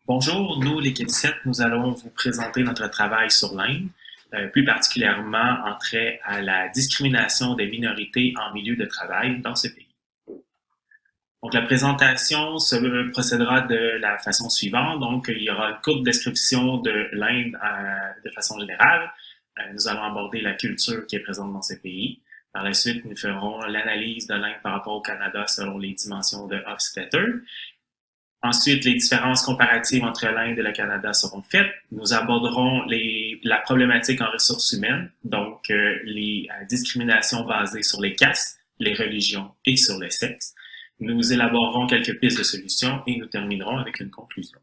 Bonjour, nous, l'équipe 7, nous allons vous présenter notre travail sur l'Inde, plus particulièrement en trait à la discrimination des minorités en milieu de travail dans ce pays. Donc, la présentation se procédera de la façon suivante. Donc, il y aura une courte description de l'Inde de façon générale. Nous allons aborder la culture qui est présente dans ce pays. Par la suite, nous ferons l'analyse de l'Inde par rapport au Canada selon les dimensions de Hofstadter. Ensuite, les différences comparatives entre l'Inde et le Canada seront faites. Nous aborderons la problématique en ressources humaines, donc les discriminations basées sur les castes, les religions et sur le sexe. Nous élaborerons quelques pistes de solutions et nous terminerons avec une conclusion.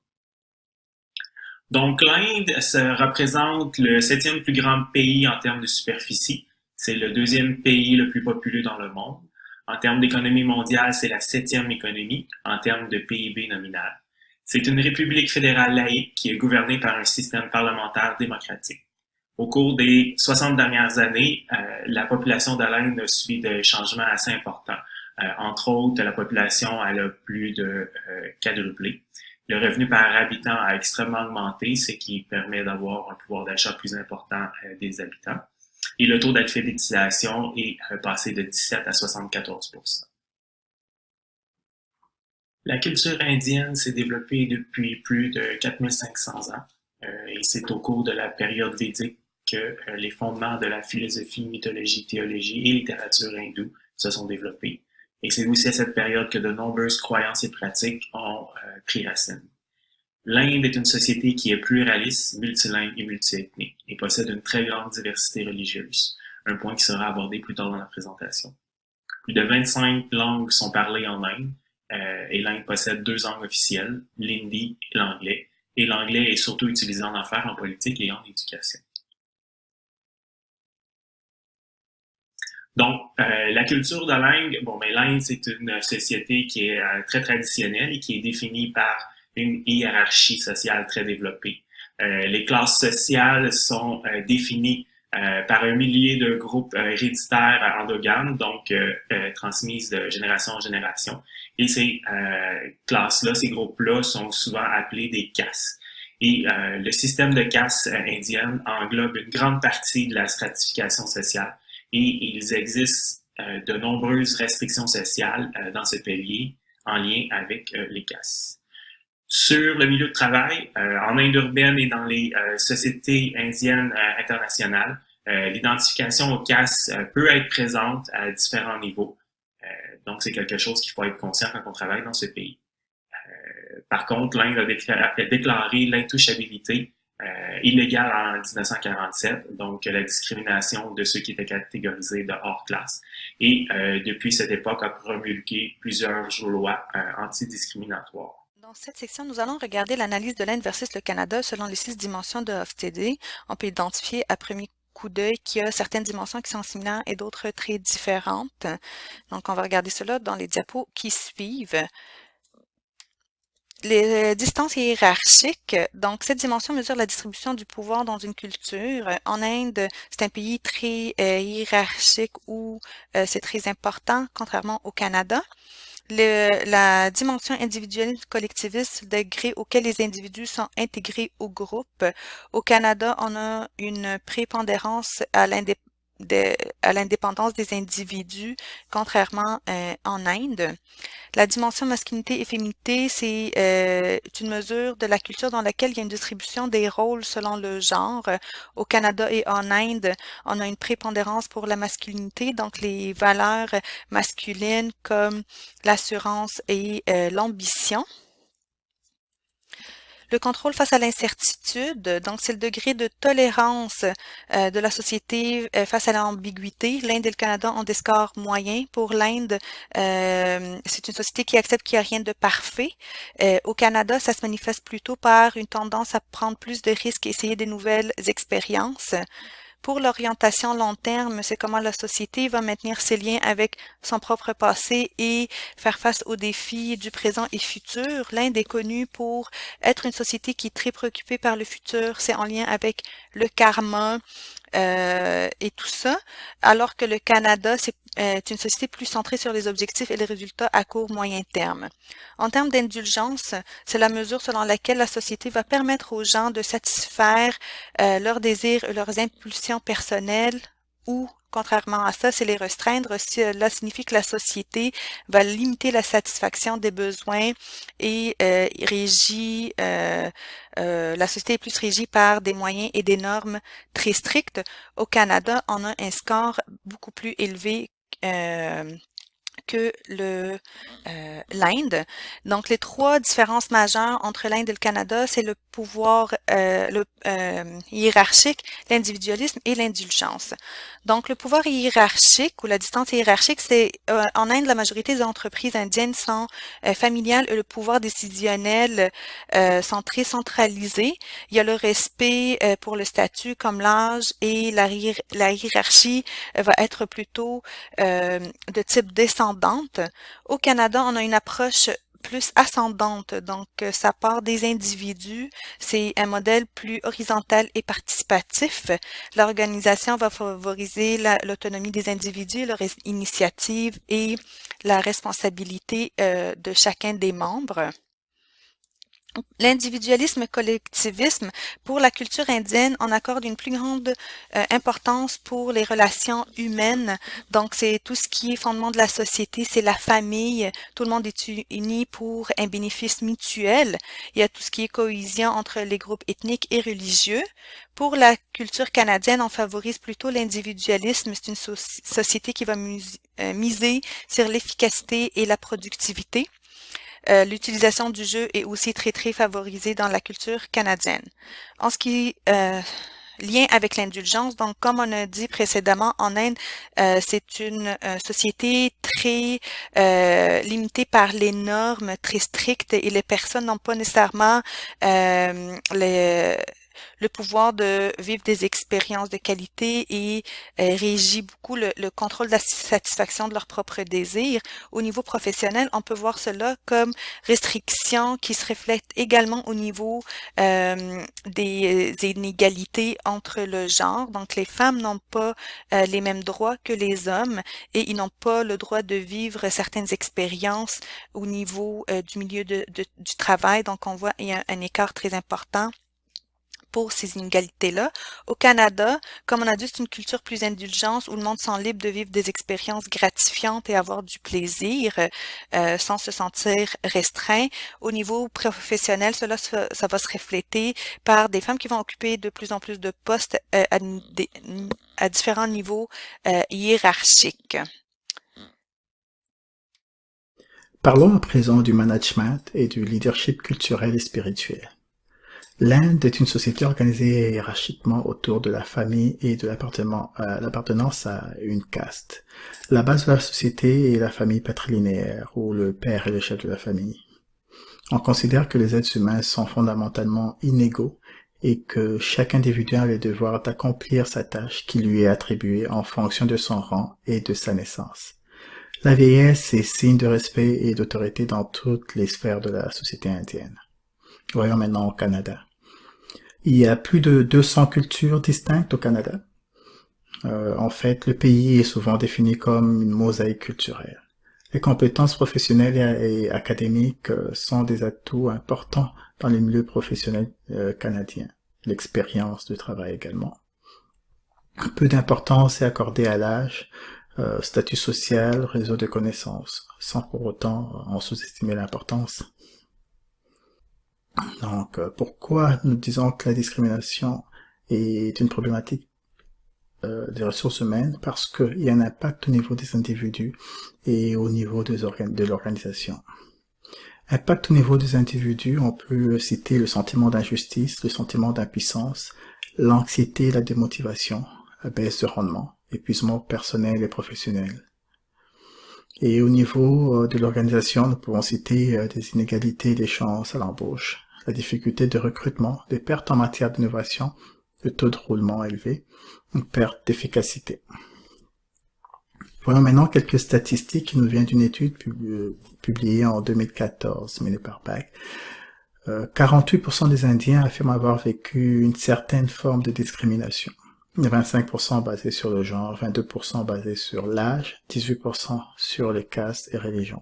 Donc, l'Inde représente le 7e plus grand pays en termes de superficie. C'est le 2e pays le plus populeux dans le monde. En termes d'économie mondiale, c'est la 7e économie en termes de PIB nominal. C'est une république fédérale laïque qui est gouvernée par un système parlementaire démocratique. Au cours des 60 dernières années, la population de l'Inde a subi des changements assez importants. Entre autres, la population elle a plus de quadruplé. Le revenu par habitant a extrêmement augmenté, ce qui permet d'avoir un pouvoir d'achat plus important des habitants. Et le taux d'alphabétisation est passé de 17 à 74 %. La culture indienne s'est développée depuis plus de 4500 ans et c'est au cours de la période védique que les fondements de la philosophie, mythologie, théologie et littérature hindoue se sont développés. Et c'est aussi à cette période que de nombreuses croyances et pratiques ont pris racine. L'Inde est une société qui est pluraliste, multilingue et multiethnique et possède une très grande diversité religieuse, un point qui sera abordé plus tard dans la présentation. Plus de 25 langues sont parlées en Inde et l'Inde possède 2 langues officielles, l'hindi et l'anglais. Et l'anglais est surtout utilisé en affaires, en politique et en éducation. Donc, la culture de l'Inde, l'Inde, c'est une société qui est très traditionnelle et qui est définie par une hiérarchie sociale très développée. Les classes sociales sont définies par un millier de groupes héréditaires endogames, donc transmises de génération en génération. Et ces classes-là, ces groupes-là sont souvent appelés des castes. Et le système de castes indienne englobe une grande partie de la stratification sociale. Et il existe de nombreuses restrictions sociales dans ce pays en lien avec les castes. Sur le milieu de travail, en Inde urbaine et dans les sociétés indiennes internationales, l'identification aux castes peut être présente à différents niveaux. Donc, c'est quelque chose qu'il faut être conscient quand on travaille dans ce pays. Par contre, l'Inde a déclaré l'intouchabilité illégale en 1947, donc la discrimination de ceux qui étaient catégorisés de hors classe. Et depuis cette époque, a promulgué plusieurs lois antidiscriminatoires. Dans cette section, nous allons regarder l'analyse de l'Inde versus le Canada selon les 6 dimensions de Hofstede. On peut identifier à premier coup d'œil qu'il y a certaines dimensions qui sont similaires et d'autres très différentes. Donc, on va regarder cela dans les diapos qui suivent. Les distances hiérarchiques, donc cette dimension mesure la distribution du pouvoir dans une culture. En Inde, c'est un pays très hiérarchique où c'est très important, contrairement au Canada. La dimension individualiste collectiviste, le degré auquel les individus sont intégrés au groupe. Au Canada, on a une prépondérance à l'indépendance des individus, contrairement en Inde. La dimension masculinité et féminité, c'est une mesure de la culture dans laquelle il y a une distribution des rôles selon le genre. Au Canada et en Inde, on a une prépondérance pour la masculinité, donc les valeurs masculines comme l'assurance et l'ambition. Le contrôle face à l'incertitude, donc c'est le degré de tolérance de la société face à l'ambiguïté. L'Inde et le Canada ont des scores moyens. Pour l'Inde, c'est une société qui accepte qu'il n'y a rien de parfait. Au Canada, ça se manifeste plutôt par une tendance à prendre plus de risques et essayer des nouvelles expériences. Pour l'orientation long terme, c'est comment la société va maintenir ses liens avec son propre passé et faire face aux défis du présent et futur. L'Inde est connue pour être une société qui est très préoccupée par le futur. C'est en lien avec le karma et tout ça. Alors que le Canada, est une société plus centrée sur les objectifs et les résultats à court moyen terme. En termes d'indulgence, c'est la mesure selon laquelle la société va permettre aux gens de satisfaire leurs désirs et leurs impulsions personnelles ou, contrairement à ça, c'est les restreindre. Cela signifie que la société va limiter la satisfaction des besoins et la société est plus régie par des moyens et des normes très strictes. Au Canada, on a un score beaucoup plus élevé que l'Inde. Donc, les trois différences majeures entre l'Inde et le Canada, c'est le pouvoir hiérarchique, l'individualisme et l'indulgence. Donc, le pouvoir hiérarchique ou la distance hiérarchique, c'est en Inde, la majorité des entreprises indiennes sont familiales et le pouvoir décisionnel sont très centralisés. Il y a le respect pour le statut comme l'âge et la hiérarchie va être plutôt de type descendante. Au Canada, on a une approche plus ascendante, donc ça part des individus, c'est un modèle plus horizontal et participatif. L'organisation va favoriser l'autonomie des individus, leur initiative et la responsabilité de chacun des membres. L'individualisme et collectivisme, pour la culture indienne, on accorde une plus grande importance pour les relations humaines. Donc, c'est tout ce qui est fondement de la société, c'est la famille. Tout le monde est uni pour un bénéfice mutuel. Il y a tout ce qui est cohésion entre les groupes ethniques et religieux. Pour la culture canadienne, on favorise plutôt l'individualisme. C'est une société qui va miser sur l'efficacité et la productivité. L'utilisation du jeu est aussi très favorisée dans la culture canadienne. En ce qui lien avec l'indulgence, donc comme on a dit précédemment, en Inde, c'est une société très limitée par les normes très strictes et les personnes n'ont pas nécessairement le pouvoir de vivre des expériences de qualité et régit beaucoup le contrôle de la satisfaction de leurs propres désirs. Au niveau professionnel, on peut voir cela comme restriction qui se reflète également au niveau des inégalités entre le genre. Donc, les femmes n'ont pas les mêmes droits que les hommes et ils n'ont pas le droit de vivre certaines expériences au niveau du milieu du travail. Donc, on voit il y a un écart très important pour ces inégalités-là. Au Canada, comme on a dit, c'est une culture plus indulgente où le monde sent libre de vivre des expériences gratifiantes et avoir du plaisir sans se sentir restreint. Au niveau professionnel, ça va se refléter par des femmes qui vont occuper de plus en plus de postes à différents niveaux hiérarchiques. Parlons à présent du management et du leadership culturel et spirituel. L'Inde est une société organisée hiérarchiquement autour de la famille et de l'appartenance à une caste. La base de la société est la famille patrilinéaire, où le père est le chef de la famille. On considère que les êtres humains sont fondamentalement inégaux et que chaque individu a le devoir d'accomplir sa tâche qui lui est attribuée en fonction de son rang et de sa naissance. La vieillesse est signe de respect et d'autorité dans toutes les sphères de la société indienne. Voyons maintenant au Canada. Il y a plus de 200 cultures distinctes au Canada. En fait, le pays est souvent défini comme une mosaïque culturelle. Les compétences professionnelles et académiques sont des atouts importants dans les milieux professionnels canadiens. L'expérience de travail également. Peu d'importance est accordée à l'âge, statut social, réseau de connaissances, sans pour autant en sous-estimer l'importance. Donc, pourquoi nous disons que la discrimination est une problématique des ressources humaines? Parce qu'il y a un impact au niveau des individus et au niveau de l'organisation. Impact au niveau des individus, on peut citer le sentiment d'injustice, le sentiment d'impuissance, l'anxiété, la démotivation, la baisse de rendement, épuisement personnel et professionnel. Et au niveau de l'organisation, nous pouvons citer des inégalités des chances à l'embauche, la difficulté de recrutement, des pertes en matière d'innovation, le taux de roulement élevé, une perte d'efficacité. Voyons maintenant quelques statistiques qui nous viennent d'une étude publiée en 2014, menée par BAC. 48% des Indiens affirment avoir vécu une certaine forme de discrimination. 25% basés sur le genre, 22% basés sur l'âge, 18% sur les castes et religions.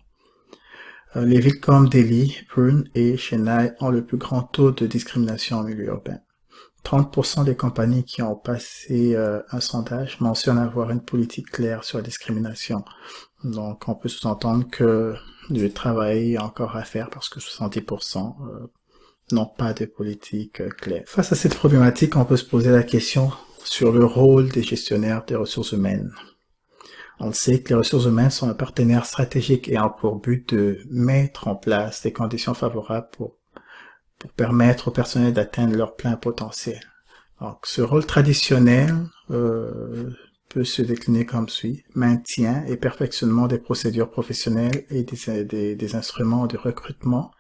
Les villes comme Delhi, Pune et Chennai ont le plus grand taux de discrimination en milieu urbain. 30% des compagnies qui ont passé un sondage mentionnent avoir une politique claire sur la discrimination. Donc, on peut sous-entendre que du travail est encore à faire parce que 70% n'ont pas de politique claire. Face à cette problématique, on peut se poser la question sur le rôle des gestionnaires des ressources humaines. On sait que les ressources humaines sont un partenaire stratégique et ont pour but de mettre en place des conditions favorables pour permettre au personnel d'atteindre leur plein potentiel. Donc, ce rôle traditionnel peut se décliner comme suit: maintien et perfectionnement des procédures professionnelles et des instruments de recrutement,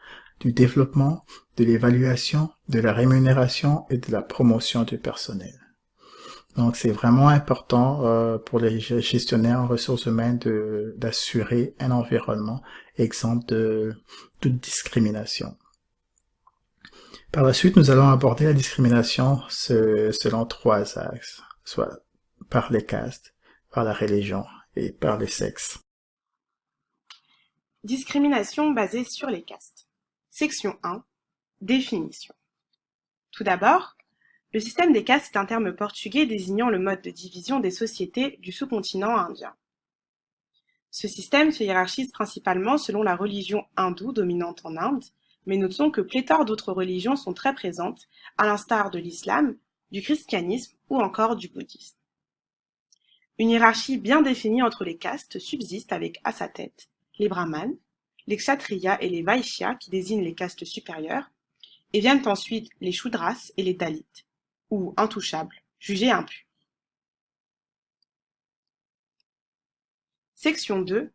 du développement, de l'évaluation, de la rémunération et de la promotion du personnel. Donc, c'est vraiment important pour les gestionnaires en ressources humaines d'assurer un environnement exempt de toute discrimination. Par la suite, nous allons aborder la discrimination selon 3 axes, soit par les castes, par la religion et par le sexe. Discrimination basée sur les castes. Section 1. Définition. Tout d'abord, le système des castes est un terme portugais désignant le mode de division des sociétés du sous-continent indien. Ce système se hiérarchise principalement selon la religion hindoue dominante en Inde, mais notons que pléthore d'autres religions sont très présentes, à l'instar de l'islam, du christianisme ou encore du bouddhisme. Une hiérarchie bien définie entre les castes subsiste avec à sa tête les brahmanes, les kshatriyas et les vaishyas qui désignent les castes supérieures, et viennent ensuite les shudras et les dalits, ou intouchables, jugés impurs. Section 2.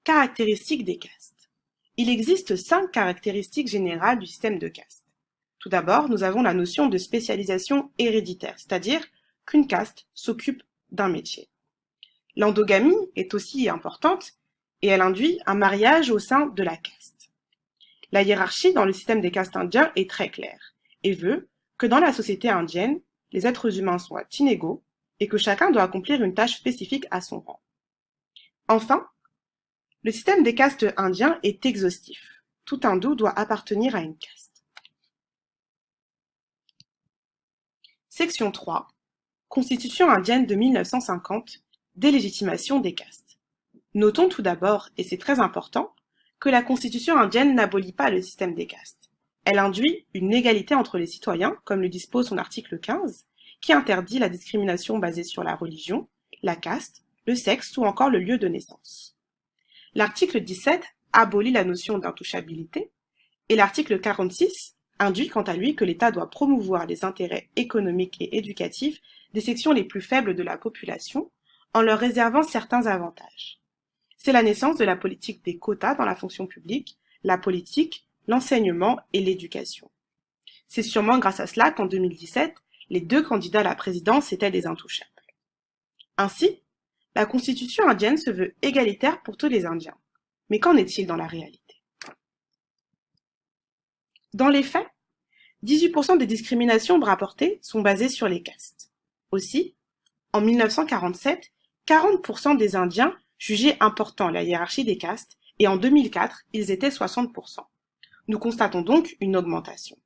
Caractéristiques des castes. Il existe 5 caractéristiques générales du système de castes. Tout d'abord, nous avons la notion de spécialisation héréditaire, c'est-à-dire qu'une caste s'occupe d'un métier. L'endogamie est aussi importante et elle induit un mariage au sein de la caste. La hiérarchie dans le système des castes indiens est très claire et veut que dans la société indienne, les êtres humains soient inégaux et que chacun doit accomplir une tâche spécifique à son rang. Enfin, le système des castes indiens est exhaustif. Tout hindou doit appartenir à une caste. Section 3. Constitution indienne de 1950. Délégitimation des castes. Notons tout d'abord, et c'est très important, que la Constitution indienne n'abolit pas le système des castes. Elle induit une égalité entre les citoyens, comme le dispose son article 15, qui interdit la discrimination basée sur la religion, la caste, le sexe ou encore le lieu de naissance. L'article 17 abolit la notion d'intouchabilité et l'article 46 induit quant à lui que l'État doit promouvoir les intérêts économiques et éducatifs des sections les plus faibles de la population en leur réservant certains avantages. C'est la naissance de la politique des quotas dans la fonction publique, la politique, l'enseignement et l'éducation. C'est sûrement grâce à cela qu'en 2017, les 2 candidats à la présidence étaient des intouchables. Ainsi, la Constitution indienne se veut égalitaire pour tous les Indiens. Mais qu'en est-il dans la réalité? Dans les faits, 18% des discriminations rapportées sont basées sur les castes. Aussi, en 1947, 40% des Indiens jugeaient important la hiérarchie des castes et en 2004, ils étaient 60%. Nous constatons donc une augmentation.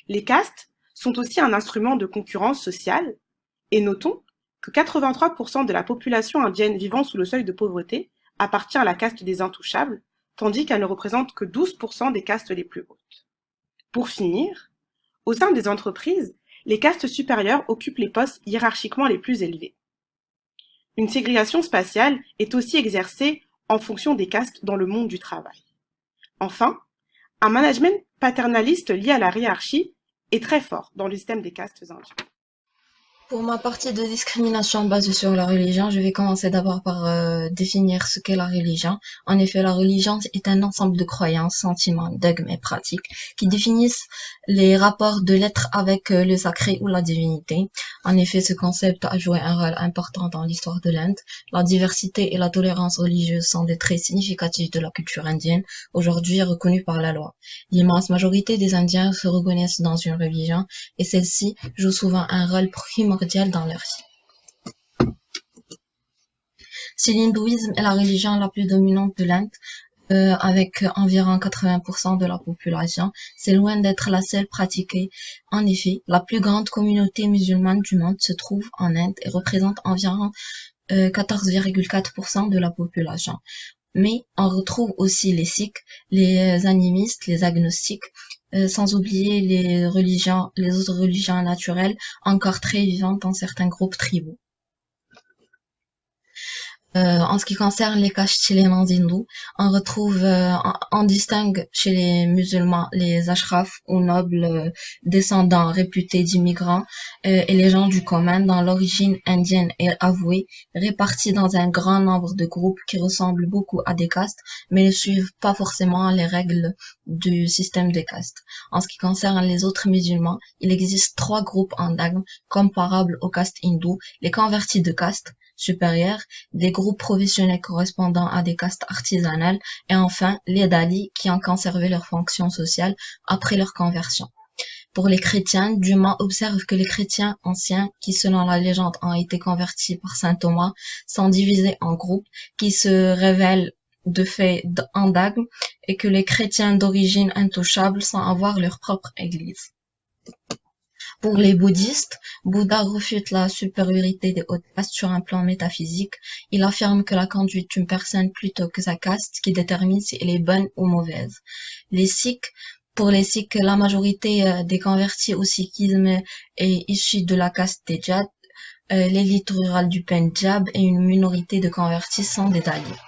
Les castes sont aussi un instrument de concurrence sociale et notons que 83% de la population indienne vivant sous le seuil de pauvreté appartient à la caste des intouchables, tandis qu'elle ne représente que 12% des castes les plus hautes. Pour finir, au sein des entreprises, les castes supérieures occupent les postes hiérarchiquement les plus élevés. Une ségrégation spatiale est aussi exercée en fonction des castes dans le monde du travail. Enfin, un management paternaliste lié à la hiérarchie est très fort dans le système des castes indiens. Pour ma partie de discrimination basée sur la religion, je vais commencer d'abord par définir ce qu'est la religion. En effet, la religion est un ensemble de croyances, sentiments, dogmes et pratiques qui définissent les rapports de l'être avec le sacré ou la divinité. En effet, ce concept a joué un rôle important dans l'histoire de l'Inde. La diversité et la tolérance religieuse sont des traits significatifs de la culture indienne, aujourd'hui reconnus par la loi. L'immense majorité des Indiens se reconnaissent dans une religion et celle-ci joue souvent un rôle primordial primordial dans leur vie. Si l'hindouisme est la religion la plus dominante de l'Inde, avec environ 80% de la population, c'est loin d'être la seule pratiquée. En effet, la plus grande communauté musulmane du monde se trouve en Inde et représente environ 14,4% de la population. Mais on retrouve aussi les sikhs, les animistes, les agnostiques, sans oublier les autres religions naturelles encore très vivantes dans certains groupes tribaux. En ce qui concerne les castes chez les non-hindous, on distingue chez les musulmans les ashrafs ou nobles descendants réputés d'immigrants et les gens du commun dont l'origine indienne est avouée, répartis dans un grand nombre de groupes qui ressemblent beaucoup à des castes, mais ne suivent pas forcément les règles du système des castes. En ce qui concerne les autres musulmans, il existe 3 groupes endognes comparables aux castes hindous, les convertis de caste supérieure, des groupes professionnels correspondant à des castes artisanales et enfin les dalits qui ont conservé leur fonction sociale après leur conversion. Pour les chrétiens, Dumas observe que les chrétiens anciens, qui selon la légende ont été convertis par saint Thomas, sont divisés en groupes qui se révèlent de fait endogmes et que les chrétiens d'origine intouchable sans avoir leur propre église. Pour les bouddhistes, Bouddha refute la supériorité des hautes castes sur un plan métaphysique. Il affirme que la conduite d'une personne plutôt que sa caste qui détermine si elle est bonne ou mauvaise. Pour les sikhs, la majorité des convertis au sikhisme est issue de la caste des Jat, l'élite rurale du Pendjab et une minorité de convertis sont des dalits.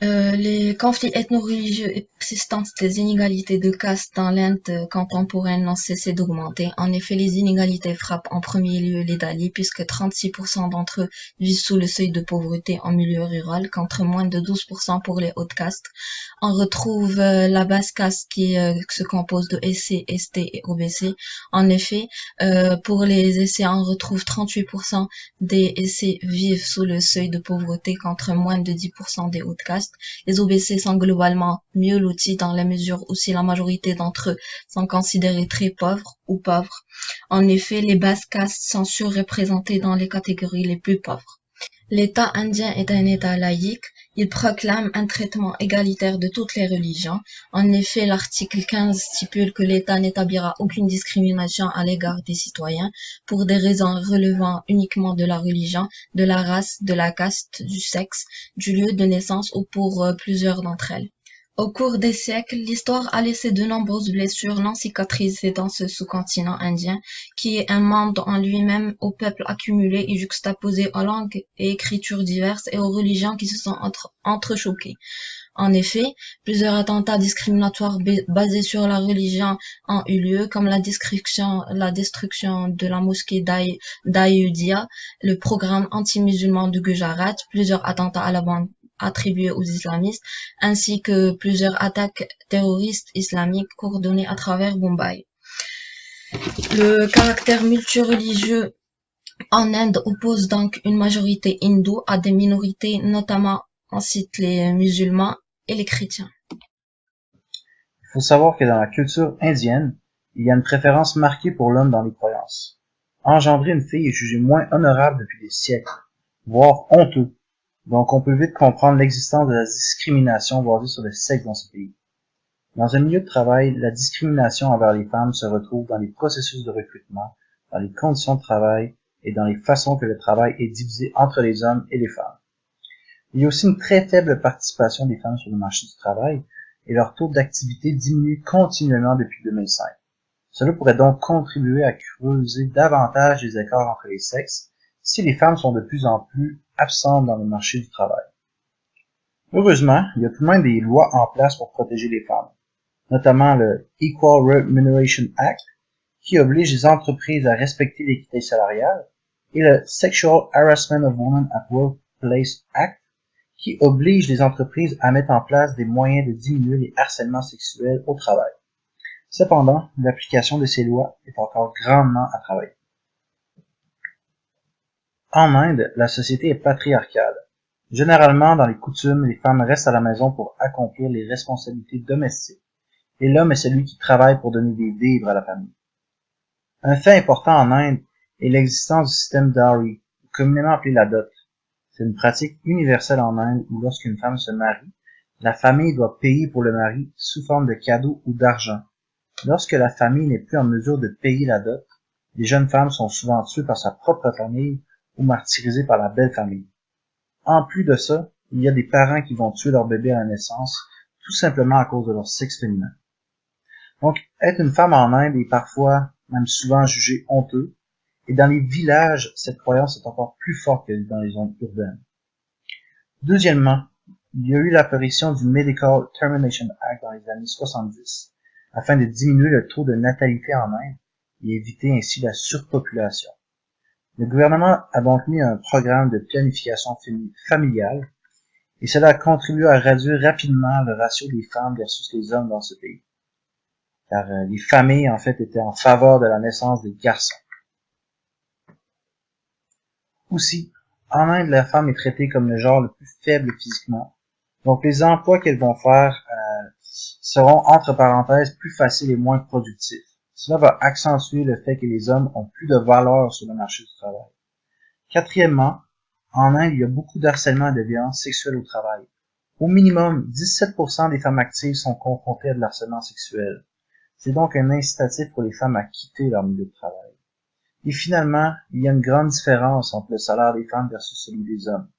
Les conflits ethno-religieux et persistance des inégalités de caste dans l'Inde contemporaine n'ont cessé d'augmenter. En effet, les inégalités frappent en premier lieu les dalits, puisque 36% d'entre eux vivent sous le seuil de pauvreté en milieu rural, contre moins de 12% pour les hautes castes. On retrouve la basse caste qui se compose de SC, ST et OBC. En effet, pour les SC, on retrouve 38% des SC vivent sous le seuil de pauvreté, contre moins de 10% des hautes castes. Les OBC sont globalement mieux lotis dans la mesure où si la majorité d'entre eux sont considérés très pauvres ou pauvres. En effet, les basses castes sont surreprésentées dans les catégories les plus pauvres. L'État indien est un État laïque. Il proclame un traitement égalitaire de toutes les religions. En effet, l'article 15 stipule que l'État n'établira aucune discrimination à l'égard des citoyens pour des raisons relevant uniquement de la religion, de la race, de la caste, du sexe, du lieu de naissance ou pour plusieurs d'entre elles. Au cours des siècles, l'histoire a laissé de nombreuses blessures non cicatrisées dans ce sous-continent indien, qui est un monde en lui-même aux peuples accumulés et juxtaposés aux langues et écritures diverses et aux religions qui se sont entrechoquées. En effet, plusieurs attentats discriminatoires basés sur la religion ont eu lieu, comme la destruction de la mosquée d'Ayodhya, le programme anti-musulman de Gujarat, plusieurs attentats à la bombe attribués aux islamistes, ainsi que plusieurs attaques terroristes islamiques coordonnées à travers Bombay. Le caractère multireligieux en Inde oppose donc une majorité hindoue à des minorités, notamment on cite les musulmans et les chrétiens. Il faut savoir que dans la culture indienne, il y a une préférence marquée pour l'homme dans les croyances. Engendrer une fille est jugé moins honorable depuis des siècles, voire honteux. Donc on peut vite comprendre l'existence de la discrimination basée sur le sexe dans ce pays. Dans un milieu de travail, la discrimination envers les femmes se retrouve dans les processus de recrutement, dans les conditions de travail et dans les façons que le travail est divisé entre les hommes et les femmes. Il y a aussi une très faible participation des femmes sur le marché du travail et leur taux d'activité diminue continuellement depuis 2005. Cela pourrait donc contribuer à creuser davantage les écarts entre les sexes si les femmes sont de plus en plus absentes dans le marché du travail. Heureusement, il y a tout de même des lois en place pour protéger les femmes, notamment le Equal Remuneration Act, qui oblige les entreprises à respecter l'équité salariale, et le Sexual Harassment of Women at Workplace Act, qui oblige les entreprises à mettre en place des moyens de diminuer les harcèlements sexuels au travail. Cependant, l'application de ces lois est encore grandement à travailler. En Inde, la société est patriarcale. Généralement, dans les coutumes, les femmes restent à la maison pour accomplir les responsabilités domestiques, et l'homme est celui qui travaille pour donner des vivres à la famille. Un fait important en Inde est l'existence du système dowry, communément appelé la dot. C'est une pratique universelle en Inde où lorsqu'une femme se marie, la famille doit payer pour le mari sous forme de cadeaux ou d'argent. Lorsque la famille n'est plus en mesure de payer la dot, les jeunes femmes sont souvent tuées par sa propre famille ou martyrisées par la belle famille. En plus de ça, il y a des parents qui vont tuer leur bébé à la naissance, tout simplement à cause de leur sexe féminin. Donc, être une femme en Inde est parfois, même souvent jugé honteux, et dans les villages, cette croyance est encore plus forte que dans les zones urbaines. Deuxièmement, il y a eu l'apparition du Medical Termination Act dans les années 70, afin de diminuer le taux de natalité en Inde et éviter ainsi la surpopulation. Le gouvernement a donc mis un programme de planification familiale et cela a contribué à réduire rapidement le ratio des femmes versus les hommes dans ce pays. Car les familles, en fait, étaient en faveur de la naissance des garçons. Aussi, en Inde, la femme est traitée comme le genre le plus faible physiquement. Donc, les emplois qu'elles vont faire seront, entre parenthèses, plus faciles et moins productifs. Cela va accentuer le fait que les hommes ont plus de valeur sur le marché du travail. Quatrièmement, en Inde, il y a beaucoup d'harcèlement et de violences sexuelles au travail. Au minimum, 17% des femmes actives sont confrontées à de l'harcèlement sexuel. C'est donc un incitatif pour les femmes à quitter leur milieu de travail. Et finalement, il y a une grande différence entre le salaire des femmes versus celui des hommes.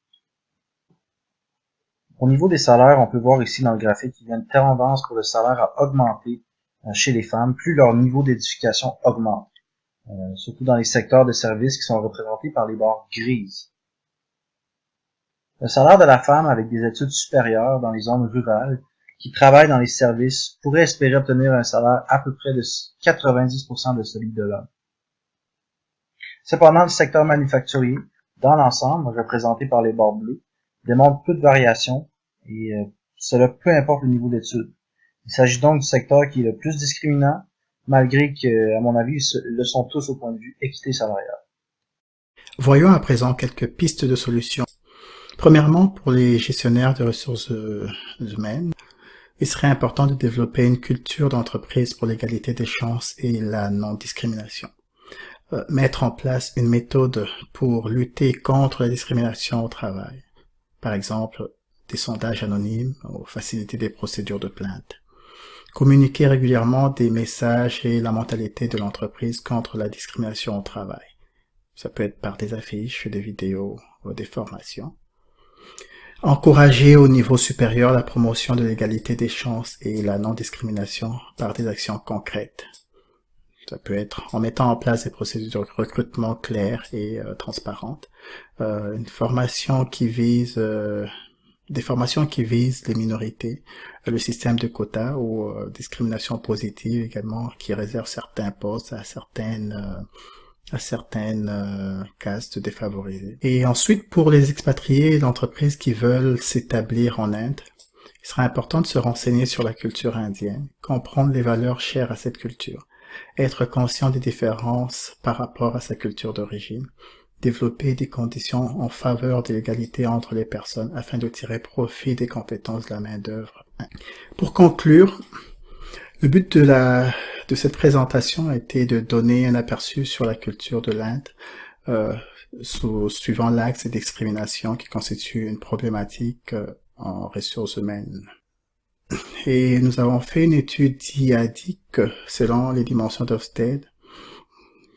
Au niveau des salaires, on peut voir ici dans le graphique qu'il y a une tendance pour le salaire à augmenter chez les femmes, plus leur niveau d'éducation augmente, surtout dans les secteurs de services qui sont représentés par les barres grises. Le salaire de la femme avec des études supérieures dans les zones rurales qui travaillent dans les services pourrait espérer obtenir un salaire à peu près de 90% de celui de l'homme. Cependant, le secteur manufacturier, dans l'ensemble, représenté par les barres bleues, démontre peu de variations et cela peu importe le niveau d'études. Il s'agit donc du secteur qui est le plus discriminant, malgré que, à mon avis, ils le sont tous au point de vue équité salariale. Voyons à présent quelques pistes de solutions. Premièrement, pour les gestionnaires de ressources humaines, il serait important de développer une culture d'entreprise pour l'égalité des chances et la non-discrimination. Mettre en place une méthode pour lutter contre la discrimination au travail. Par exemple, des sondages anonymes ou faciliter des procédures de plainte. Communiquer régulièrement des messages et la mentalité de l'entreprise contre la discrimination au travail. Ça peut être par des affiches, des vidéos ou des formations. Encourager au niveau supérieur la promotion de l'égalité des chances et la non-discrimination par des actions concrètes. Ça peut être en mettant en place des procédures de recrutement claires et transparentes, des formations qui visent les minorités, le système de quotas ou discrimination positive également qui réserve certains postes à certaines castes défavorisées. Et ensuite, pour les expatriés et l'entreprise qui veulent s'établir en Inde, il sera important de se renseigner sur la culture indienne, comprendre les valeurs chères à cette culture, être conscient des différences par rapport à sa culture d'origine, développer des conditions en faveur de l'égalité entre les personnes afin de tirer profit des compétences de la main-d'œuvre. Pour conclure, le but de cette présentation a été de donner un aperçu sur la culture de l'Inde, suivant l'axe des discriminations qui constitue une problématique en ressources humaines. Et nous avons fait une étude dyadique selon les dimensions d'Ofsted,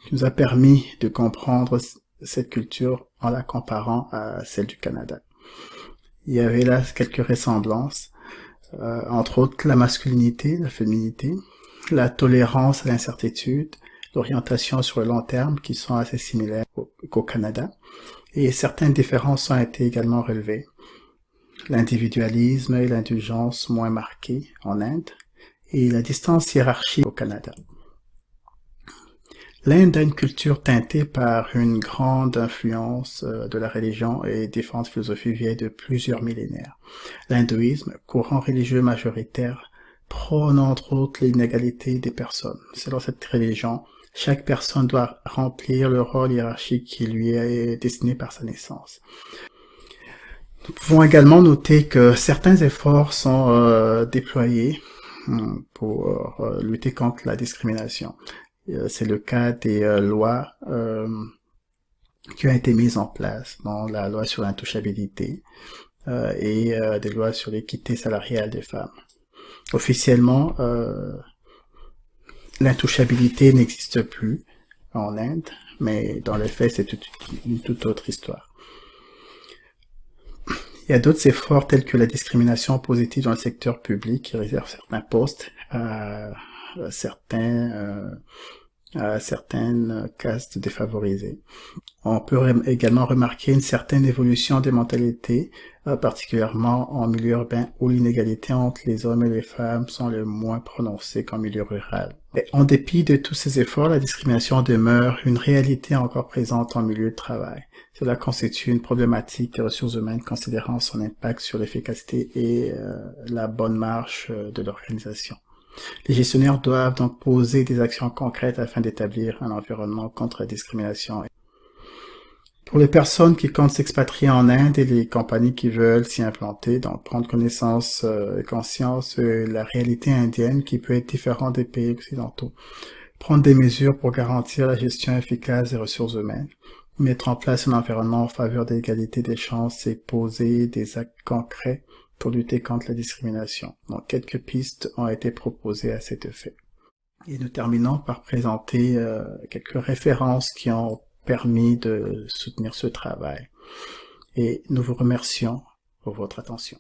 qui nous a permis de comprendre cette culture en la comparant à celle du Canada. Il y avait là quelques ressemblances, entre autres la masculinité, la féminité, la tolérance à l'incertitude, l'orientation sur le long terme qui sont assez similaires qu'au Canada, et certaines différences ont été également relevées. L'individualisme et l'indulgence moins marqués en Inde, et la distance hiérarchique au Canada. L'Inde a une culture teintée par une grande influence de la religion et différentes philosophies vieilles de plusieurs millénaires. L'hindouisme, courant religieux majoritaire, prône entre autres l'inégalité des personnes. Selon cette religion, chaque personne doit remplir le rôle hiérarchique qui lui est destiné par sa naissance. Nous pouvons également noter que certains efforts sont déployés pour lutter contre la discrimination. C'est le cas des lois qui ont été mises en place, dont la loi sur l'intouchabilité et des lois sur l'équité salariale des femmes. Officiellement, l'intouchabilité n'existe plus en Inde, mais dans les faits, c'est une toute autre histoire. Il y a d'autres efforts tels que la discrimination positive dans le secteur public qui réserve certains postes à certaines castes défavorisées. On peut également remarquer une certaine évolution des mentalités, particulièrement en milieu urbain où l'inégalité entre les hommes et les femmes sont le moins prononcées qu'en milieu rural. Mais en dépit de tous ces efforts, la discrimination demeure une réalité encore présente en milieu de travail. Cela constitue une problématique des ressources humaines considérant son impact sur l'efficacité et la bonne marche de l'organisation. Les gestionnaires doivent donc poser des actions concrètes afin d'établir un environnement contre la discrimination. Pour les personnes qui comptent s'expatrier en Inde et les compagnies qui veulent s'y implanter, donc prendre connaissance et conscience de la réalité indienne qui peut être différente des pays occidentaux. Prendre des mesures pour garantir la gestion efficace des ressources humaines. Mettre en place un environnement en faveur de l'égalité des chances et poser des actes concrets pour lutter contre la discrimination. Donc, quelques pistes ont été proposées à cet effet. Et nous terminons par présenter quelques références qui ont permis de soutenir ce travail. Et nous vous remercions pour votre attention.